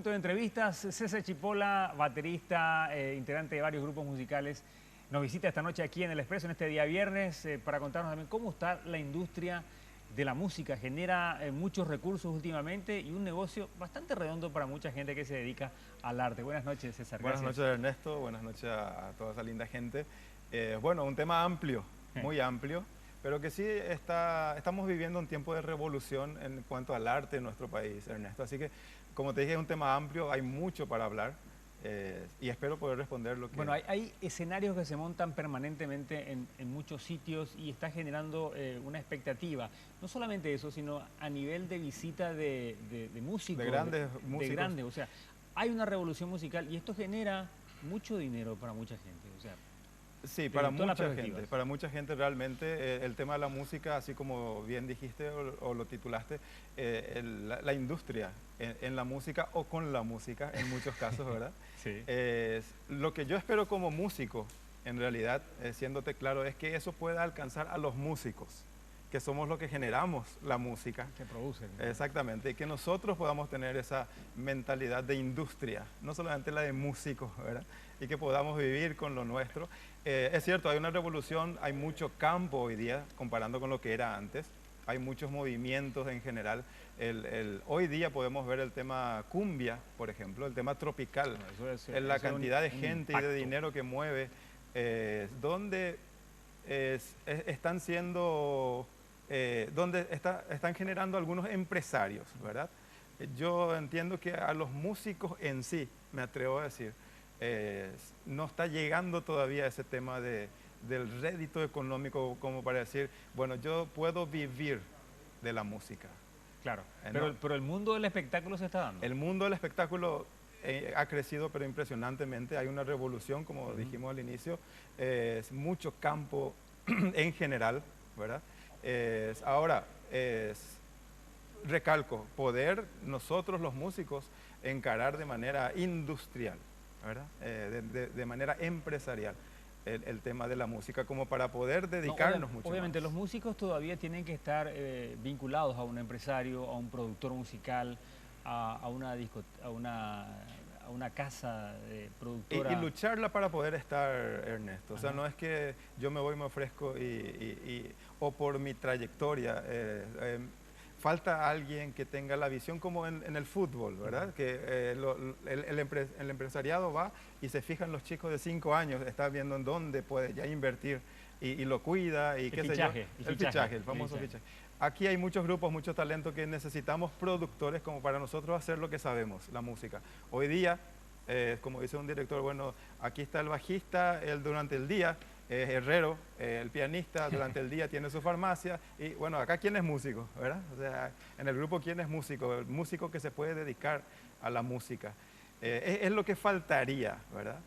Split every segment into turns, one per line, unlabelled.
de entrevistas. César Chipola, baterista, integrante de varios grupos musicales, nos visita esta noche aquí en El Expreso, en este día viernes, para contarnos también cómo está la industria de la música. Genera muchos recursos últimamente y un negocio bastante redondo para mucha gente que se dedica al arte. Buenas noches, César.
Buenas
Gracias.
noches, Ernesto. Buenas noches a toda esa linda gente. Bueno, un tema amplio, muy amplio, pero que sí estamos viviendo un tiempo de revolución en cuanto al arte en nuestro país, Ernesto. Así que, como te dije, es un tema amplio, hay mucho para hablar y espero poder responder lo que...
Bueno, hay escenarios que se montan permanentemente en muchos sitios y está generando una expectativa. No solamente eso, sino a nivel de visita de músicos.
De grandes músicos.
De grandes, o sea, hay una revolución musical y esto genera mucho dinero para mucha gente. O sea,
sí, para mucha gente realmente el tema de la música, así como bien dijiste o lo titulaste, la industria en la música o con la música en muchos casos, ¿verdad?
Sí.
Lo que yo espero como músico, en realidad, siéndote claro, es que eso pueda alcanzar a los músicos, que somos los que generamos la música.
Que producen.
Exactamente, y que nosotros podamos tener esa mentalidad de industria, no solamente la de músicos, ¿verdad? Y que podamos vivir con lo nuestro. Es cierto, hay una revolución, hay mucho campo hoy día, comparando con lo que era antes. Hay muchos movimientos en general. Hoy día podemos ver el tema cumbia, por ejemplo, el tema tropical, la cantidad de gente y de dinero que mueve, donde están siendo... donde están generando algunos empresarios, ¿verdad? Yo entiendo que a los músicos en sí, me atrevo a decir, no está llegando todavía ese tema del rédito económico como para decir, bueno, yo puedo vivir de la música.
Claro,
¿no?
pero el mundo del espectáculo se está dando.
El mundo del espectáculo ha crecido pero impresionantemente, hay una revolución, como dijimos al inicio, mucho campo en general, ¿verdad? Ahora, recalco, poder nosotros los músicos encarar de manera industrial, ¿verdad? De manera empresarial el tema de la música, como para poder dedicarnos mucho
obviamente
más.
los músicos todavía tienen que estar vinculados a un empresario, a un productor musical, a una casa productora.
Y lucharla para poder estar, Ernesto. O sea, no es que yo me voy y me ofrezco o por mi trayectoria. Falta alguien que tenga la visión como en el fútbol, ¿verdad? Que el empresariado va y se fija en los chicos de 5 años, está viendo en dónde puede ya invertir y lo cuida y qué sé yo. El fichaje, el famoso fichaje. Aquí hay muchos grupos, mucho talento que necesitamos productores como para nosotros hacer lo que sabemos, la música. Hoy día, como dice un director, bueno, aquí está el bajista, él durante el día es herrero, el pianista durante el día tiene su farmacia y bueno, acá ¿quién es músico? ¿Verdad? O sea, en el grupo ¿quién es músico? El músico que se puede dedicar a la música. Es lo que faltaría, ¿verdad?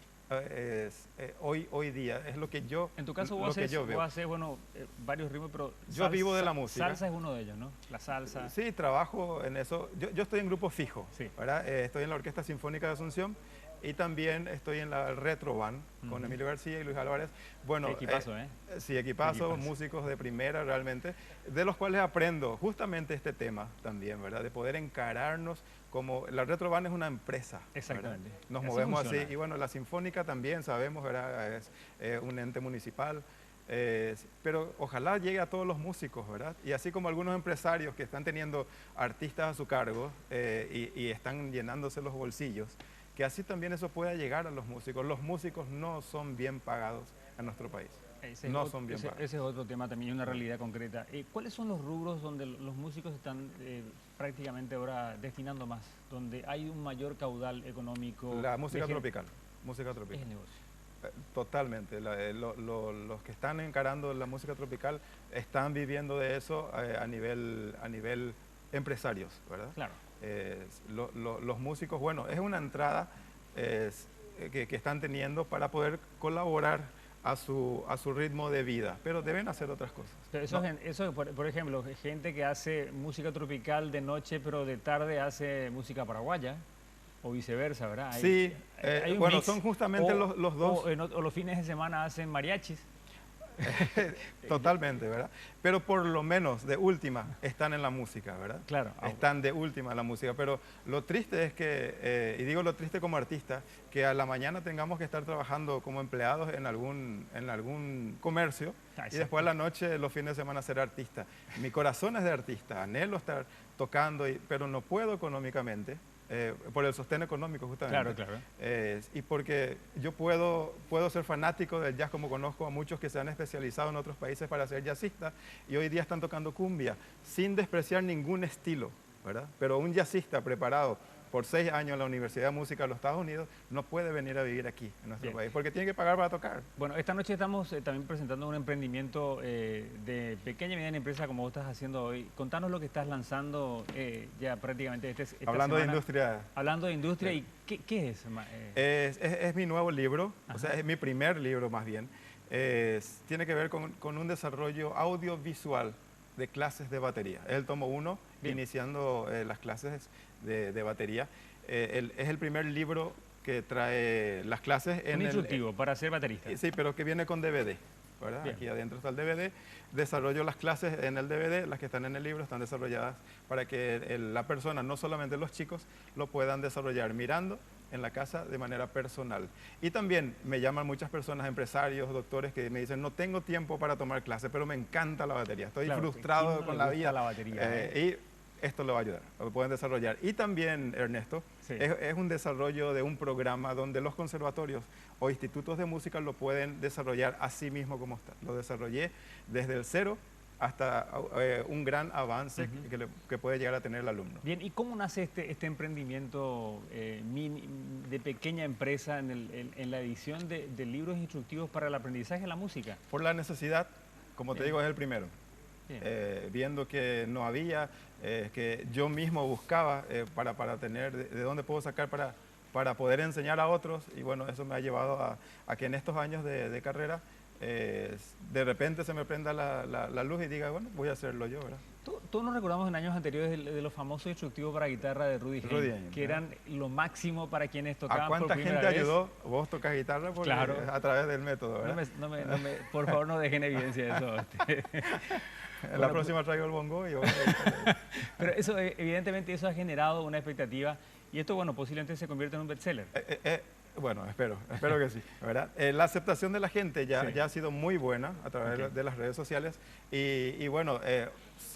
Hoy día, es lo que yo veo.
En tu caso vos haces bueno, varios ritmos, pero
yo vivo de la música.
Salsa es uno de ellos, ¿no? La salsa.
Sí, trabajo en eso. Yo estoy en grupo fijo, sí. ¿Verdad? Estoy en la Orquesta Sinfónica de Asunción y también estoy en la Retro Band con Emilio García y Luis Álvarez. Bueno,
qué equipazo,
sí, equipazo, músicos de primera realmente, de los cuales aprendo justamente este tema también, ¿verdad? De poder encararnos como... La Retro Band es una empresa.
Exactamente.
¿Verdad? Nos movemos así. Y bueno, la Sinfónica también sabemos, ¿verdad? Es un ente municipal. Pero ojalá llegue a todos los músicos, ¿verdad? Y así como algunos empresarios que están teniendo artistas a su cargo y están llenándose los bolsillos, que así también eso pueda llegar a los músicos. Los músicos no son bien pagados en nuestro país. No son bien pagados.
Ese es otro tema también, una realidad concreta. ¿Cuáles son los rubros donde los músicos están prácticamente ahora destinando más? Donde hay un mayor caudal económico.
La música tropical. Música tropical.
Es el negocio.
Totalmente. Los que están encarando la música tropical están viviendo de eso a nivel empresarios, ¿verdad?
Claro.
Los músicos, bueno, es una entrada que están teniendo para poder colaborar a su ritmo de vida, pero deben hacer otras cosas.
Pero eso, por ejemplo, gente que hace música tropical de noche, pero de tarde hace música paraguaya, o viceversa, ¿verdad?
Sí, bueno, son justamente los dos.
O los fines de semana hacen mariachis.
Totalmente, ¿verdad? Pero por lo menos, de última, están en la música, ¿verdad?
Claro.
Están de última en la música. Pero lo triste es que, y digo lo triste como artista, que a la mañana tengamos que estar trabajando como empleados en algún comercio y después a la noche, los fines de semana, ser artista. Mi corazón es de artista, anhelo estar tocando, pero no puedo económicamente. Por el sostén económico justamente.
Claro.
Y porque yo puedo ser fanático del jazz, como conozco a muchos que se han especializado en otros países para ser jazzistas y hoy día están tocando cumbia sin despreciar ningún estilo, ¿verdad? Pero un jazzista preparado por 6 años en la Universidad de Música de los Estados Unidos no puede venir a vivir aquí en nuestro país porque tiene que pagar para tocar.
Bueno, esta noche estamos también presentando un emprendimiento de pequeña y mediana empresa como vos estás haciendo hoy. Contanos lo que estás lanzando ya prácticamente esta
Hablando
semana.
De industria.
Hablando de industria,
Sí.
¿y qué es?
Es mi nuevo libro,
Ajá.
o sea, es mi primer libro más bien. Tiene que ver con un desarrollo audiovisual de clases de batería. Es el tomo 1, iniciando las clases de batería. Es el primer libro que trae las clases en
un instructivo para ser baterista.
Sí, pero que viene con DVD, ¿verdad? Aquí adentro está el DVD. Desarrollo las clases en el DVD, las que están en el libro están desarrolladas para que la persona, no solamente los chicos, lo puedan desarrollar mirando en la casa de manera personal. Y también me llaman muchas personas, empresarios, doctores, que me dicen, no tengo tiempo para tomar clases, pero me encanta la batería, estoy frustrado con la vida.
La batería,
y esto lo va a ayudar, lo pueden desarrollar. Y también, Ernesto, es un desarrollo de un programa donde los conservatorios o institutos de música lo pueden desarrollar así mismo como está. Lo desarrollé desde el cero hasta un gran avance que puede llegar a tener el alumno.
Bien, ¿y cómo nace este emprendimiento de pequeña empresa en la edición de libros instructivos para el aprendizaje de la música?
Por la necesidad, como te digo, es el primero. Viendo que no había, que yo mismo buscaba para tener de dónde puedo sacar para poder enseñar a otros, y bueno, eso me ha llevado a que en estos años de carrera de repente se me prenda la luz y diga, bueno, voy a hacerlo yo, ¿verdad?
Todos nos recordamos en años anteriores de los famosos instructivos para guitarra de Rudy Haynes, que eran lo máximo para quienes tocaban por primera vez.
¿A cuánta gente ayudó? Vos tocas guitarra
claro.
A través del método, ¿verdad?
Por favor, no dejen evidencia de eso.
En la próxima traigo el bongo y
Pero eso, evidentemente, eso ha generado una expectativa y esto, bueno, posiblemente se convierta en un bestseller.
Bueno, espero que sí, ¿verdad? La aceptación de la gente ya ha sido muy buena a través de las redes sociales y bueno,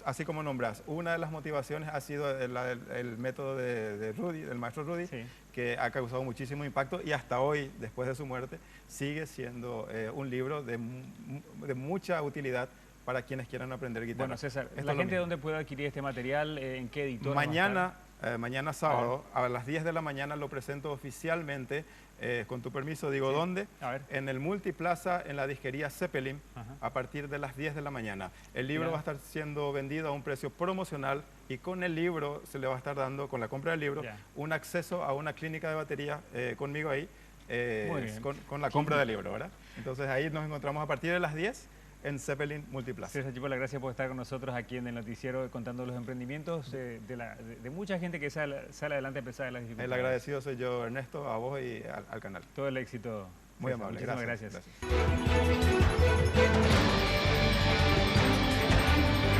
así como nombras, una de las motivaciones ha sido el método de Rudy, del maestro Rudy, que ha causado muchísimo impacto y hasta hoy, después de su muerte, sigue siendo un libro de mucha utilidad para quienes quieran aprender guitarra.
Bueno, César, ¿la gente dónde puede adquirir este material? ¿En qué editor?
Mañana sábado, a las 10 de la mañana lo presento oficialmente, con tu permiso digo dónde, en el Multiplaza, en la disquería Zeppelin, a partir de las 10 de la mañana. El libro va a estar siendo vendido a un precio promocional y con el libro se le va a estar dando, con la compra del libro, un acceso a una clínica de batería conmigo ahí, con la compra del libro, ¿verdad? Entonces ahí nos encontramos a partir de las 10 en Zeppelin Multiplaza.
César Chipola, gracias por estar con nosotros aquí en el noticiero contando los emprendimientos de mucha gente que sale adelante a pesar de las dificultades.
El agradecido soy yo, Ernesto, a vos y al canal.
Todo el éxito.
Muy amable,
Muchísimas gracias.
Gracias.